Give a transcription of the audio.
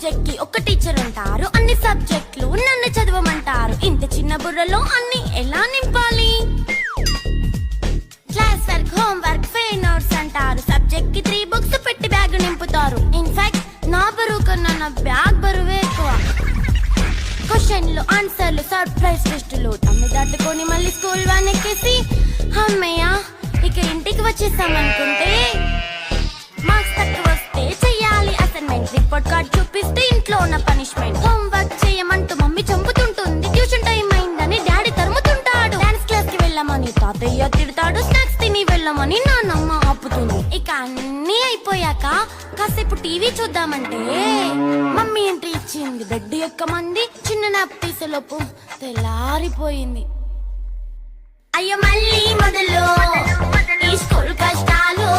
Subject కి ఒక teacher ఉంటారు, అన్ని సబ్జెక్టులు నన్ను చదవమంటారు. ఇంత చిన్న బుర్రలో అన్ని ఎలా నింపాలి? Class work, home work, fair notes అంటారు. సబ్జెక్ట్ కి 3 బుక్స్ పెట్టి బ్యాగ్ నింపుతారు. ఇన్ఫాక్ట్ నా బరువు కన్నా నా బ్యాగ్ బరువే ఎక్కువ. క్వశ్చన్లు, ఆన్సర్లు, సర్ప్రైజ్ టెస్టులు తమ్మి దాటుకొని మళ్ళీ స్కూల్ వ్యాన్ ఎక్కేసి అమ్మయ్య ఇక ఇంటికి వచ్చేసామనుకుంటే మార్క్స్ తక్కువ వస్తే చెయ్యాలి అసైన్మెంట్. రిపోర్ట్ కార్డ్ చూపిస్తే ఇంట్లో ఉన్న పనిష్మెంట్. హోమ్ వర్క్ చేయమంటూ మమ్మీ చంపుతుంటుంది. ట్యూషన్ టైం అయిందని డాడీ తరుముతుంటాడు. డాన్స్ క్లాస్ కి వెళ్ళమని తాతయ్య తిడతాడు. స్నాక్స్ తిని వెళ్ళమని నాన్నమ్మ ఆపుతుంది. ఇక అన్నీ అయిపోయాక కాసేపు టీవీ చూద్దామంటే మమ్మీ ఎంట్రీ ఇచ్చింది. బెడ్ ఎక్కమంది. చిన్న నాప్ తీసేలోపు తెల్లారిపోయింది. అయ్యో మళ్ళీ మొదలు ఈ స్కూల్ కష్టాలు.